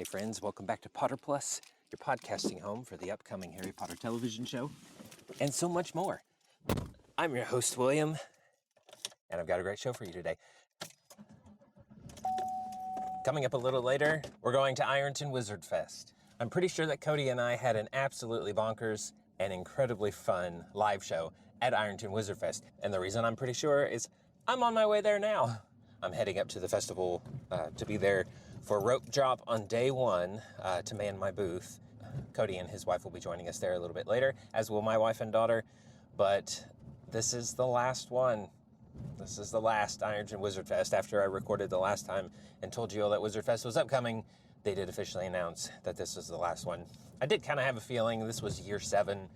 Hey friends, welcome back to Potter Plus, your podcasting home for the upcoming Harry Potter television show, and so much more. I'm your host, William, and I've got a great show for you today. Coming up a little later, we're going to Ironton Wizardfest. I'm pretty sure that Cody and I had an absolutely bonkers and incredibly fun live show at Ironton Wizardfest, and the reason I'm pretty sure is I'm on my way there now. I'm heading up to the festival to be there for rope drop on day one to man my booth. Cody and his wife will be joining us there a little bit later, as will my wife and daughter. But this is the last one. This is the last Ironton Wizardfest. After I recorded the last time and told you all that Wizardfest was upcoming, they did officially announce that this was the last one. I did kind of have a feeling this was year 7.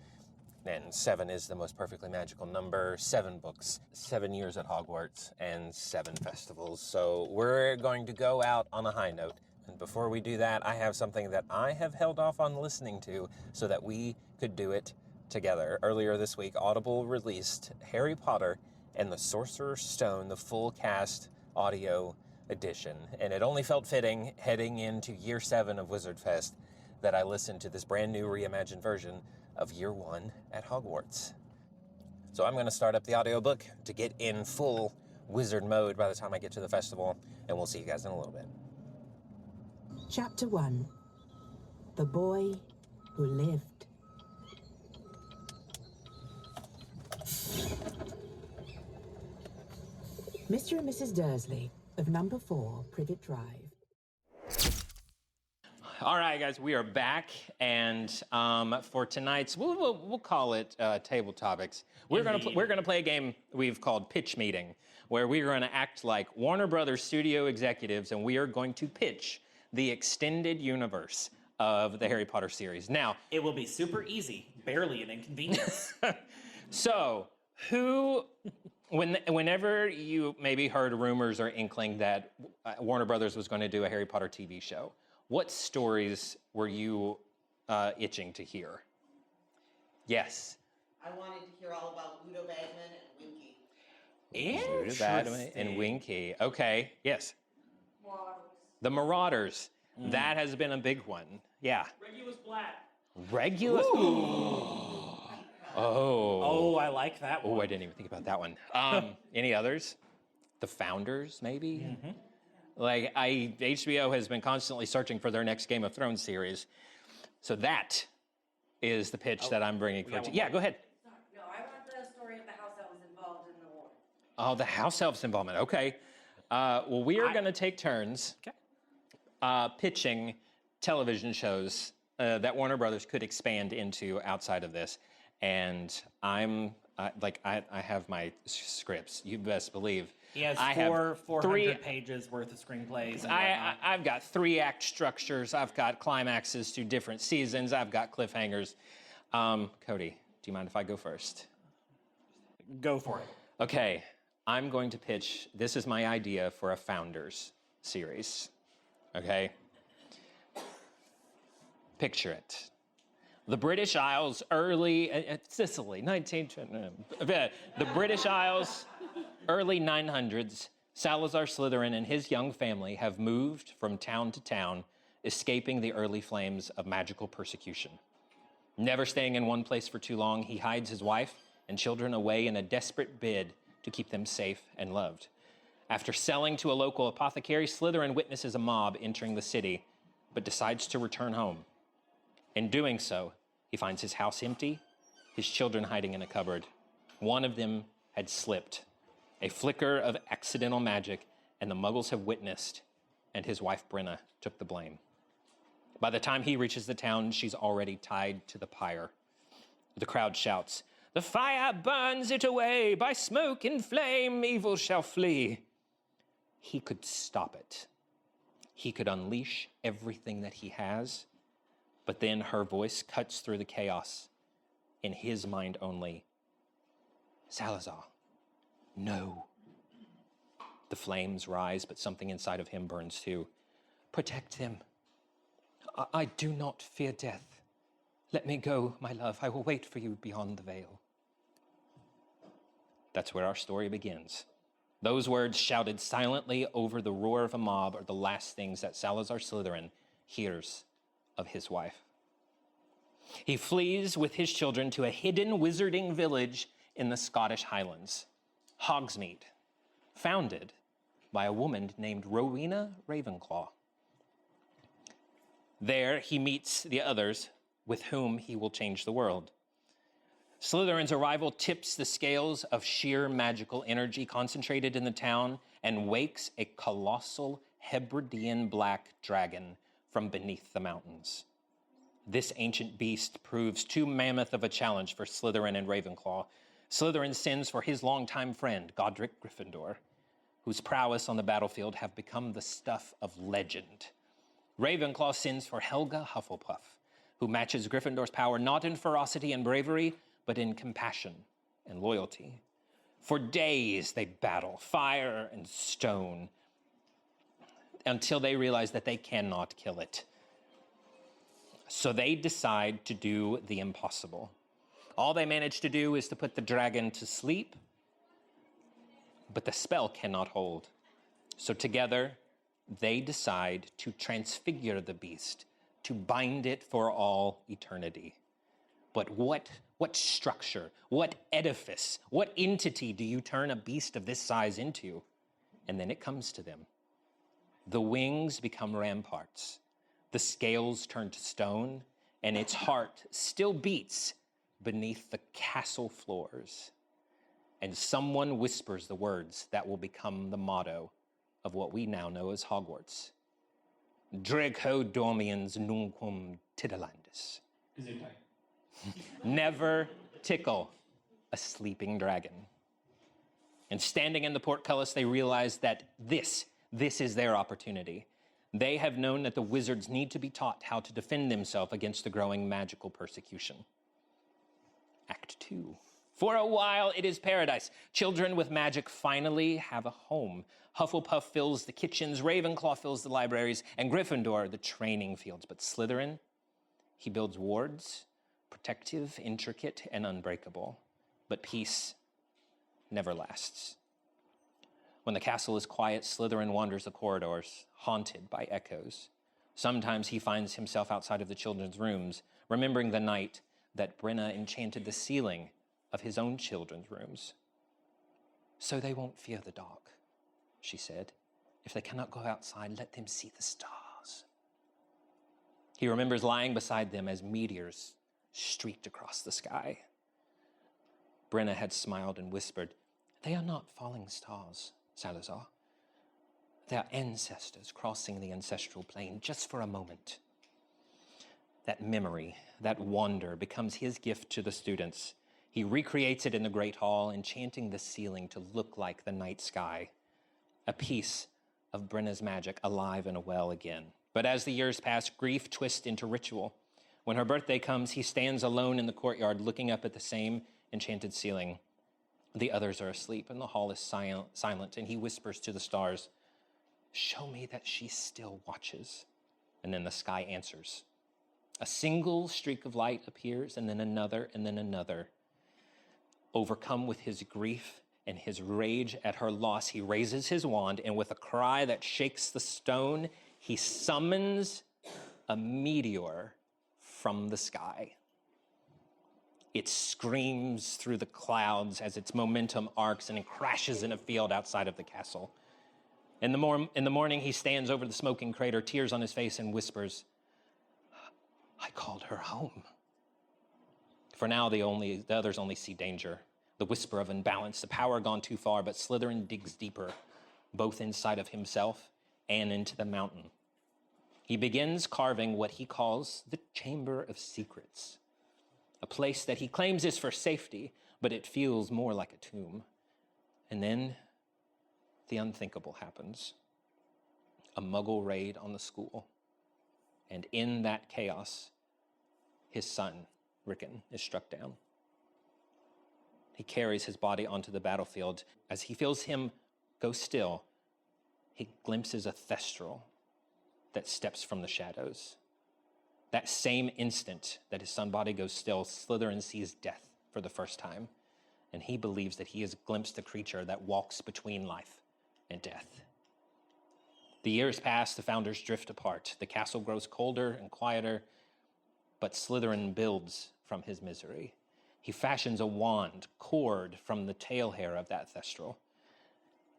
And 7 is the most perfectly magical number. 7 books, 7 years at Hogwarts, and 7 festivals. So we're going to go out on a high note. And before we do that, I have something that I have held off on listening to so that we could do it together. Earlier this week, Audible released Harry Potter and the Sorcerer's Stone, the full cast audio edition. And it only felt fitting, heading into year 7 of Wizardfest, that I listened to this brand new reimagined version of year 1 at Hogwarts. So I'm going to start up the audiobook to get in full wizard mode by the time I get to the festival, and we'll see you guys in a little bit. Chapter 1. The Boy Who Lived. Mr. and Mrs. Dursley of number 4 Privet Drive. All right, guys, we are back, and for tonight's, we'll call it table topics. We're gonna play a game we've called Pitch Meeting, where we are going to act like Warner Brothers studio executives, and we are going to pitch the extended universe of the Harry Potter series. Now, it will be super easy, barely an inconvenience. So, whenever you maybe heard rumors or inkling that Warner Brothers was going to do a Harry Potter TV show, what stories were you itching to hear? Yes. I wanted to hear all about Ludo Bagman and Winky. Ludo Bagman and Winky. Okay. Yes. Marauders. The Marauders. That has been a big one. Yeah. Regulus Black. Regulus. Oh, I like that one. Oh, I didn't even think about that one. Any others? The Founders, maybe? Mm-hmm. Like, HBO has been constantly searching for their next Game of Thrones series. So that is the pitch that I'm bringing forward. Yeah, go ahead. No, I want the story of the house elves involved in the war. Oh, the house elves involvement. Okay. Well, we are going to take turns pitching television shows that Warner Brothers could expand into outside of this. And I have my scripts. You best believe. He has 400 pages worth of screenplays. I've got 3-act structures. I've got climaxes to different seasons. I've got cliffhangers. Cody, do you mind if I go first? Go for it. Okay, I'm going to pitch. This is my idea for a Founders series. Okay? Picture it. The British Isles, early Sicily, the British Isles, early 900s. Salazar Slytherin and his young family have moved from town to town, escaping the early flames of magical persecution. Never staying in one place for too long, he hides his wife and children away in a desperate bid to keep them safe and loved. After selling to a local apothecary, Slytherin witnesses a mob entering the city, but decides to return home. In doing so, he finds his house empty, his children hiding in a cupboard. One of them had slipped. A flicker of accidental magic, and the Muggles have witnessed, and his wife Brenna took the blame. By the time he reaches the town, she's already tied to the pyre. The crowd shouts, "The fire burns it away, by smoke and flame evil shall flee." He could stop it. He could unleash everything that he has, but then her voice cuts through the chaos, in his mind only. "Salazar, no." The flames rise, but something inside of him burns too. "Protect him. I do not fear death. Let me go, my love. I will wait for you beyond the veil." That's where our story begins. Those words shouted silently over the roar of a mob are the last things that Salazar Slytherin hears of his wife. He flees with his children to a hidden wizarding village in the Scottish Highlands, Hogsmeade, founded by a woman named Rowena Ravenclaw. There, he meets the others with whom he will change the world. Slytherin's arrival tips the scales of sheer magical energy concentrated in the town and wakes a colossal Hebridean black dragon from beneath the mountains. This ancient beast proves too mammoth of a challenge for Slytherin and Ravenclaw. Slytherin sends for his longtime friend, Godric Gryffindor, whose prowess on the battlefield have become the stuff of legend. Ravenclaw sends for Helga Hufflepuff, who matches Gryffindor's power not in ferocity and bravery, but in compassion and loyalty. For days they battle, fire and stone, until they realize that they cannot kill it. So they decide to do the impossible. All they manage to do is to put the dragon to sleep, but the spell cannot hold. So together, they decide to transfigure the beast, to bind it for all eternity. But what structure, what edifice, what entity do you turn a beast of this size into? And then it comes to them. The wings become ramparts. The scales turn to stone, and its heart still beats beneath the castle floors. And someone whispers the words that will become the motto of what we now know as Hogwarts. Draco dormiens nunquam titilandis. Never tickle a sleeping dragon. And standing in the portcullis, they realize that this is their opportunity. They have known that the wizards need to be taught how to defend themselves against the growing magical persecution. Act 2. For a while, it is paradise. Children with magic finally have a home. Hufflepuff fills the kitchens, Ravenclaw fills the libraries, and Gryffindor the training fields. But Slytherin, he builds wards, protective, intricate, and unbreakable. But peace never lasts. When the castle is quiet, Slytherin wanders the corridors, haunted by echoes. Sometimes he finds himself outside of the children's rooms, remembering the night that Brenna enchanted the ceiling of his own children's rooms. So they won't fear the dark, she said. If they cannot go outside, let them see the stars. He remembers lying beside them as meteors streaked across the sky. Brenna had smiled and whispered, "They are not falling stars, Salazar. They are ancestors crossing the ancestral plane just for a moment." That memory, that wonder, becomes his gift to the students. He recreates it in the Great Hall, enchanting the ceiling to look like the night sky, a piece of Brenna's magic alive and well again. But as the years pass, grief twists into ritual. When her birthday comes, he stands alone in the courtyard, looking up at the same enchanted ceiling. The others are asleep, and the hall is silent, and he whispers to the stars, "Show me that she still watches." And then the sky answers. A single streak of light appears, and then another, and then another. Overcome with his grief and his rage at her loss, he raises his wand, and with a cry that shakes the stone, he summons a meteor from the sky. It screams through the clouds as its momentum arcs and it crashes in a field outside of the castle. In the morning, he stands over the smoking crater, tears on his face, and whispers, "I called her home." For now, the others only see danger, the whisper of imbalance, the power gone too far, but Slytherin digs deeper, both inside of himself and into the mountain. He begins carving what he calls the Chamber of Secrets, a place that he claims is for safety, but it feels more like a tomb. And then the unthinkable happens. A Muggle raid on the school. And in that chaos, his son, Rickon, is struck down. He carries his body onto the battlefield. As he feels him go still, he glimpses a Thestral that steps from the shadows. That same instant that his son's body goes still, Slytherin sees death for the first time, and he believes that he has glimpsed a creature that walks between life and death. The years pass, the founders drift apart. The castle grows colder and quieter, but Slytherin builds from his misery. He fashions a wand, cord from the tail hair of that thestral.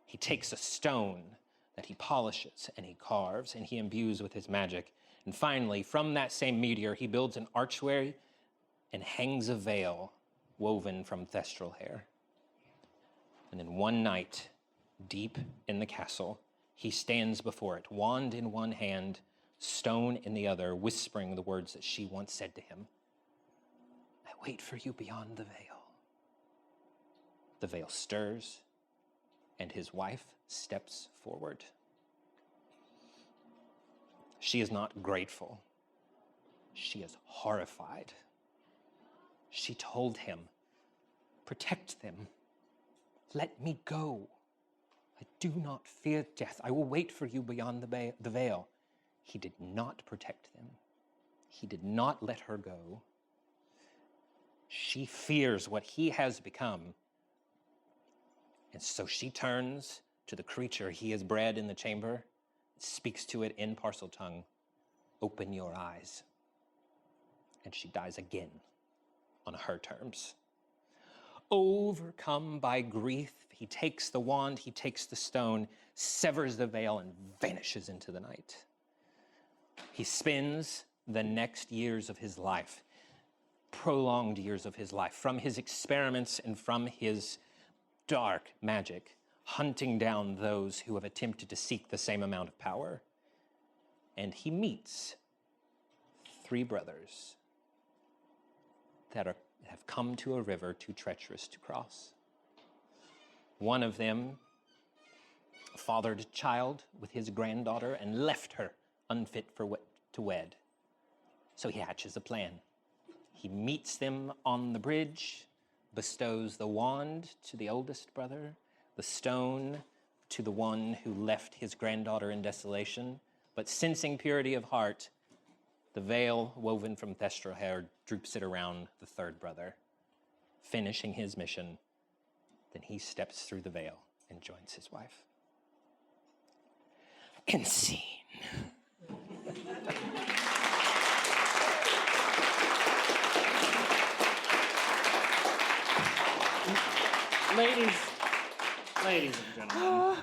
He takes a stone that he polishes and he carves and he imbues with his magic. And finally, from that same meteor, he builds an archway and hangs a veil woven from thestral hair. And then one night, deep in the castle, he stands before it, wand in one hand, stone in the other, whispering the words that she once said to him. I wait for you beyond the veil. The veil stirs, and his wife steps forward. She is not grateful. She is horrified. She told him, protect them. Let me go. I do not fear death. I will wait for you beyond the veil. He did not protect them. He did not let her go. She fears what he has become. And so she turns to the creature he has bred in the chamber, speaks to it in parcel tongue, open your eyes. And she dies again on her terms. Overcome by grief, he takes the wand, he takes the stone, severs the veil, and vanishes into the night. He spends the next years of his life, prolonged years of his life, from his experiments and from his dark magic, hunting down those who have attempted to seek the same amount of power. And he meets 3 brothers that have come to a river too treacherous to cross. One of them fathered a child with his granddaughter and left her unfit to wed. So he hatches a plan. He meets them on the bridge, bestows the wand to the oldest brother, the stone to the one who left his granddaughter in desolation, but sensing purity of heart, the veil woven from thestral hair droops it around the 3rd brother. Finishing his mission, then he steps through the veil and joins his wife. End scene. Ladies and gentlemen,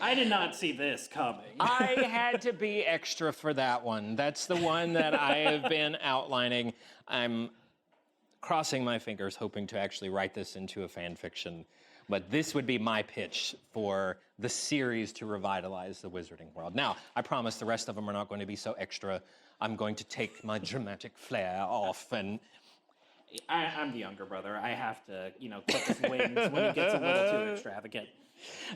I did not see this coming. I had to be extra for that one. That's the one that I have been outlining. I'm crossing my fingers, hoping to actually write this into a fan fiction. But this would be my pitch for the series to revitalize the wizarding world. Now, I promise the rest of them are not going to be so extra. I'm going to take my dramatic flair off and... I'm the younger brother. I have to, clip his wings when he gets a little too extravagant.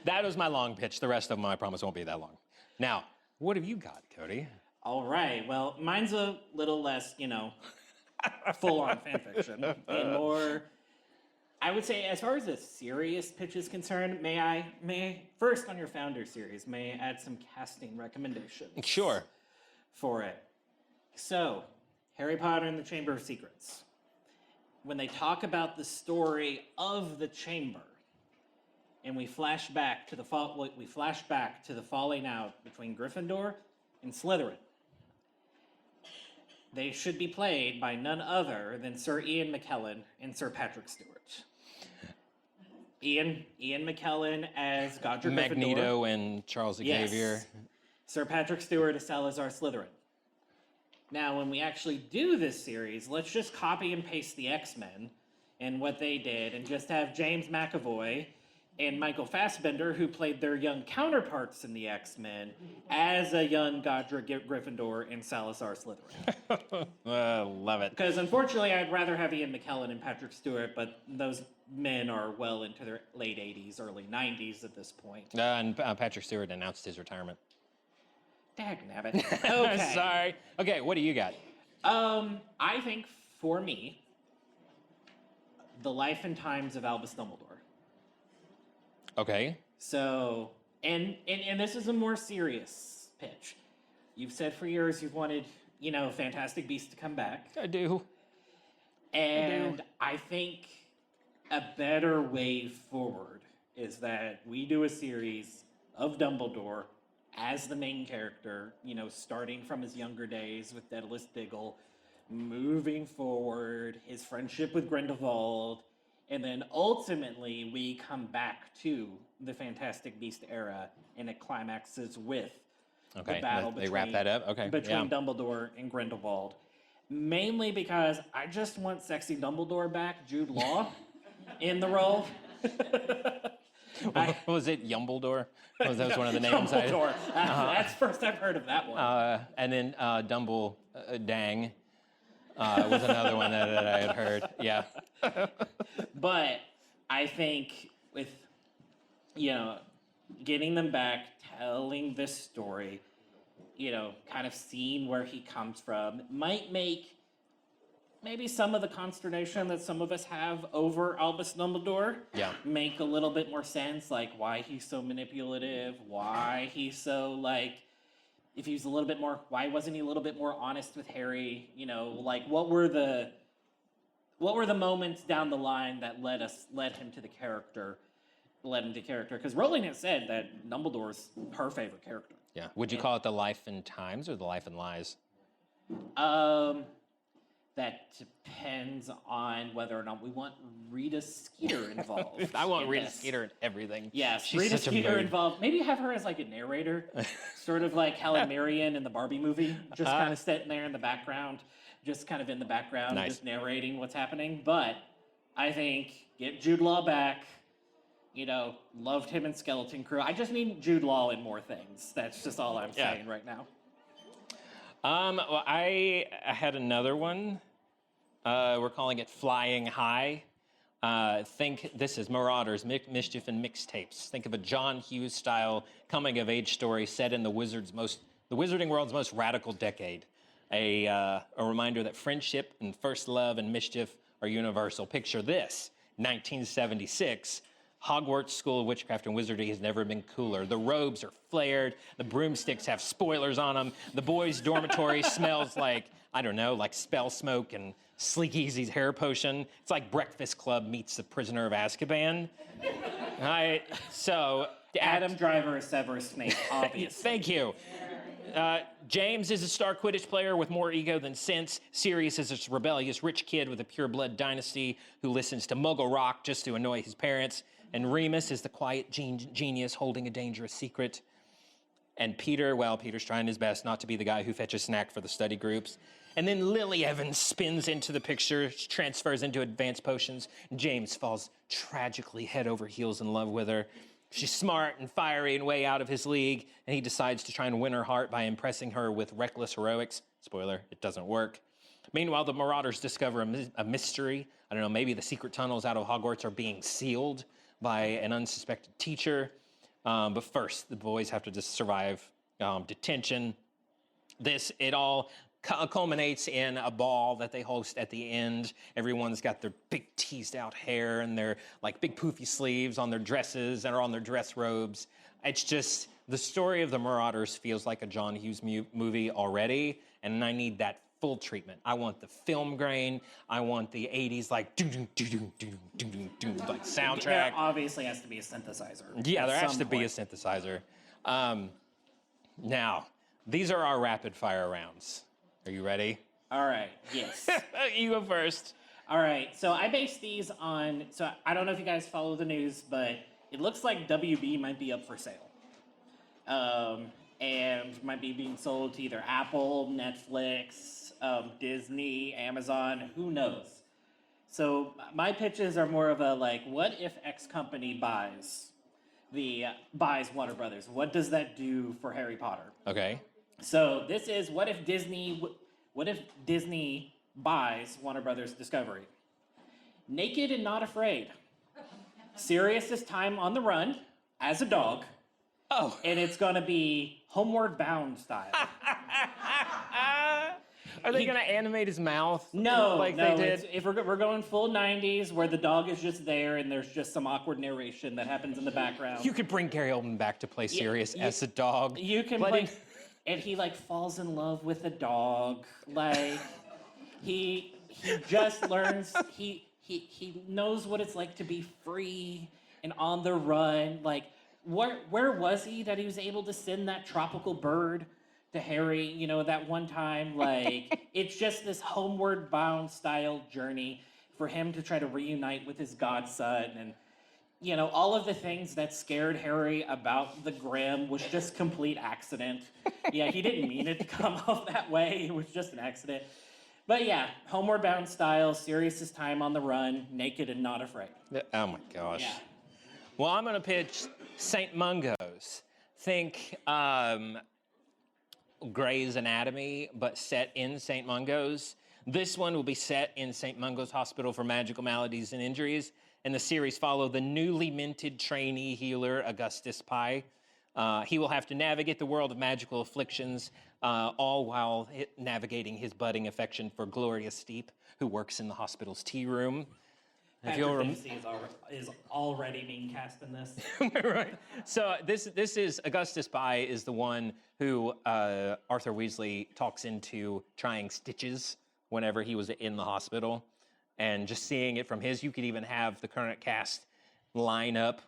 That was my long pitch. The rest of them, I promise, won't be that long. Now, what have you got, Cody? All right. Well, mine's a little less, full-on fan fiction. And more, I would say, as far as a serious pitch is concerned, may I first on your Founder series, may I add some casting recommendations? Sure. For it. So, Harry Potter and the Chamber of Secrets. When they talk about the story of the chamber, and we flash back to the falling out between Gryffindor and Slytherin, they should be played by none other than Sir Ian McKellen and Sir Patrick Stewart. Ian McKellen as Godric Gryffindor. Magneto and Charles Xavier. Yes. Sir Patrick Stewart as Salazar Slytherin. Now, when we actually do this series, let's just copy and paste the X-Men and what they did, and just have James McAvoy and Michael Fassbender, who played their young counterparts in the X-Men, as a young Godric Gryffindor and Salazar Slytherin. Love it. Because unfortunately, I'd rather have Ian McKellen and Patrick Stewart, but those men are well into their late 80s, early 90s at this point. And Patrick Stewart announced his retirement. Dagnabbit. Okay. Sorry. Okay, what do you got? I think, for me, the life and times of Albus Dumbledore. Okay. So, and this is a more serious pitch. You've said for years you've wanted, Fantastic Beasts to come back. I do. And I think a better way forward is that we do a series of Dumbledore as the main character, starting from his younger days with Daedalus Diggle, moving forward, his friendship with Grindelwald, and then ultimately we come back to the Fantastic Beast era, and it climaxes with the battle they wrap that up. Okay, between Dumbledore and Grindelwald. Mainly because I just want sexy Dumbledore back, Jude Law, in the role. Was it Yumbledore? That was one of the names. Dumbledore. That's first I've heard of that one. And then Dumble Dang was another one that I had heard. Yeah. But I think with, getting them back, telling this story, kind of seeing where he comes from, might make maybe some of the consternation that some of us have over Albus Dumbledore make a little bit more sense, like why he's so manipulative, why he's so, if he's a little bit more, why wasn't he a little bit more honest with Harry? What were the moments down the line that led him to character? Because Rowling has said that Dumbledore's her favorite character. Yeah. Would you call it the Life and Times or the Life and Lies? That depends on whether or not we want Rita Skeeter involved. I want Rita Skeeter in everything. Yes, she's Rita such Skeeter a involved. Maybe have her as a narrator, sort of like Helen Mirren in the Barbie movie, just kind of sitting there in the background, just narrating what's happening. But I think get Jude Law back. Loved him in Skeleton Crew. I just need Jude Law in more things. That's just all I'm saying right now. Well, I had another one. We're calling it Flying High. Think this is Marauders, Mischief, and Mixtapes. Think of a John Hughes style coming-of-age story set in the wizarding world's most radical decade. A reminder that friendship and first love and mischief are universal. Picture this: 1976. Hogwarts School of Witchcraft and Wizardry has never been cooler. The robes are flared. The broomsticks have spoilers on them. The boys' dormitory smells like spell smoke and Sleek Easy's hair potion. It's like Breakfast Club meets The Prisoner of Azkaban. All right, so Adam Driver is Severus Snape, obviously. Thank you. James is a star Quidditch player with more ego than sense. Sirius is a rebellious rich kid with a pure-blood dynasty who listens to Muggle rock just to annoy his parents. And Remus is the quiet genius holding a dangerous secret. And Peter's trying his best not to be the guy who fetches snack for the study groups. And then Lily Evans spins into the picture, transfers into advanced potions. James falls tragically head over heels in love with her. She's smart and fiery and way out of his league, and he decides to try and win her heart by impressing her with reckless heroics. Spoiler, it doesn't work. Meanwhile, the Marauders discover a mystery. I don't know, maybe the secret tunnels out of Hogwarts are being sealed by an unsuspected teacher. But first, the boys have to just survive detention. It all culminates in a ball that they host at the end. Everyone's got their big teased out hair and their big poofy sleeves on their dresses and on their dress robes. It's just, the story of the Marauders feels like a John Hughes movie already, and I need that full treatment. I want the film grain. I want the 80s soundtrack. There obviously has to be a synthesizer. Yeah, there has to be a synthesizer. Now, these are our rapid fire rounds. Are you ready? All right, yes. You go first. All right, so I based these on, I don't know if you guys follow the news, but it looks like WB might be up for sale. And might be being sold to either Apple, Netflix, Disney, Amazon, who knows? So my pitches are more of a what if X company buys Warner Brothers? What does that do for Harry Potter? Okay. So this is what if Disney buys Warner Brothers Discovery? Naked and Not Afraid. Sirius's time on the run as a dog. Oh. And it's going to be Homeward Bound style. Are they going to animate his mouth? No, they did? If we're going full 90s, where the dog is just there and there's just some awkward narration that happens in the background. You could bring Gary Oldman back to play Sirius as a dog. You can play, and he falls in love with a dog. He just learns. He knows what it's like to be free and on the run. where was he that he was able to send that tropical bird to Harry, you know, that one time? Like, it's just this homeward bound style journey for him to try to reunite with his godson. And, you know, all of the things that scared Harry about the Grim was just complete accident. Yeah, he didn't mean it to come off that way. It was just an accident. But yeah, homeward bound style, Sirius's time on the run, naked and not afraid. Oh my gosh. Yeah. Well, I'm going to pitch St. Mungo's. Think Grey's Anatomy, but set in St. Mungo's. This one will be set in St. Mungo's Hospital for Magical Maladies and Injuries, and the series follow the newly minted trainee healer, Augustus Pye. He will have to navigate the world of magical afflictions, all while navigating his budding affection for Gloria Steep, who works in the hospital's tea room. Patrick Dempsey is already being cast in this. Right. So this is Augustus Pye is the one who Arthur Weasley talks into trying stitches whenever he was in the hospital, and just seeing it from his, you could even have the current cast line up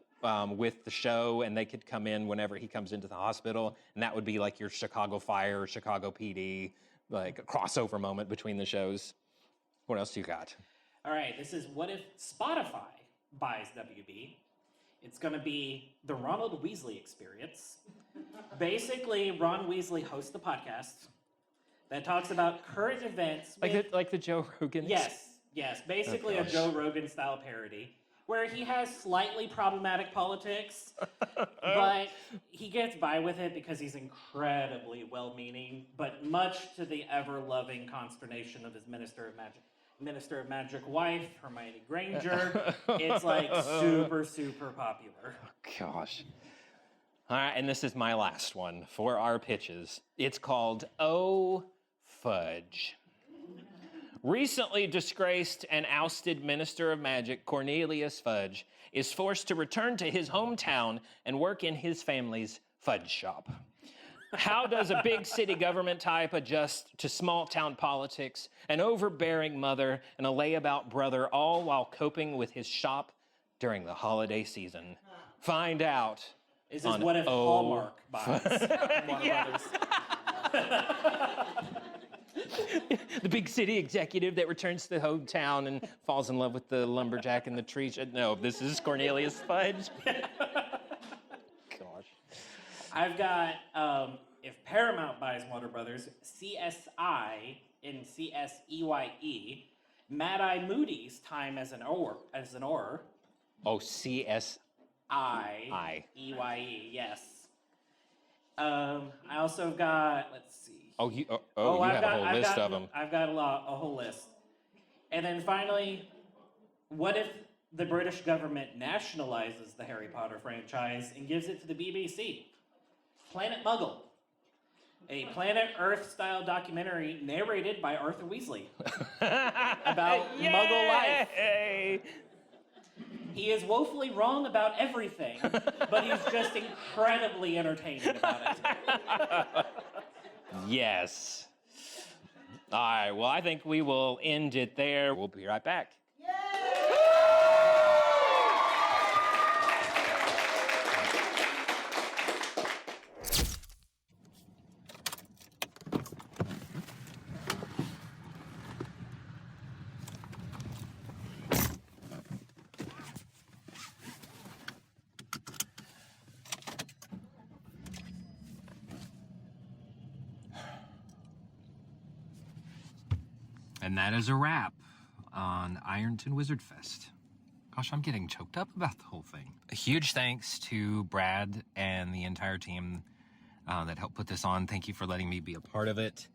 with the show, and they could come in whenever he comes into the hospital, and that would be like your Chicago Fire or Chicago PD, like a crossover moment between the shows. What else do you got? All right, this is what if Spotify buys WB? It's going to be the Ronald Weasley experience. Basically, Ron Weasley hosts a podcast that talks about current events. Like the Joe Rogan? Yes. Basically a Joe Rogan style parody where he has slightly problematic politics, but he gets by with it because he's incredibly well-meaning, but much to the ever-loving consternation of his Minister of Magic wife, Hermione Granger. It's like super, super popular. Oh, gosh. All right, and this is my last one for our pitches. It's called Oh Fudge. Recently disgraced and ousted Minister of Magic Cornelius Fudge is forced to return to his hometown and work in his family's fudge shop. How does a big city government type adjust to small town politics, an overbearing mother, and a layabout brother, all while coping with his shop during the holiday season? Find out. Is this what if Hallmark buys Warner Brothers? The big city executive that returns to the hometown and falls in love with the lumberjack in the tree. No, this is Cornelius Fudge. Gosh. I've got, if Paramount buys Warner Brothers, CSI in CSEYE, Mad Eye Moody's time as an or. Oh, CSI. EYE, yes. I also got, let's see. You have a whole list of them. I've got a whole list. And then finally, what if the British government nationalizes the Harry Potter franchise and gives it to the BBC? Planet Muggle, a Planet Earth-style documentary narrated by Arthur Weasley about Muggle life. He is woefully wrong about everything, but he's just incredibly entertaining about it. Yes. All right, well, I think we will end it there. We'll be right back. And that is a wrap on Ironton Wizardfest. Gosh, I'm getting choked up about the whole thing. A huge thanks to Brad and the entire team that helped put this on. Thank you for letting me be a part of it.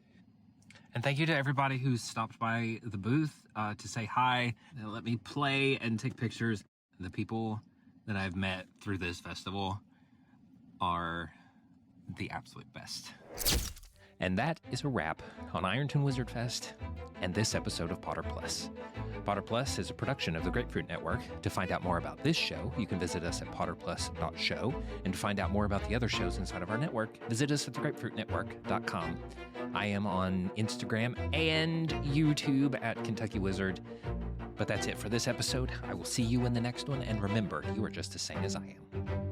And thank you to everybody who stopped by the booth to say hi, and let me play and take pictures. The people that I've met through this festival are the absolute best. And that is a wrap on Ironton Wizardfest and this episode of Potter Plus. Potter Plus is a production of the Grapefruit Network. To find out more about this show, you can visit us at potterplus.show. And to find out more about the other shows inside of our network, visit us at thegrapefruitnetwork.com. I am on Instagram and YouTube at Kentucky Wizard. But that's it for this episode. I will see you in the next one. And remember, you are just as sane as I am.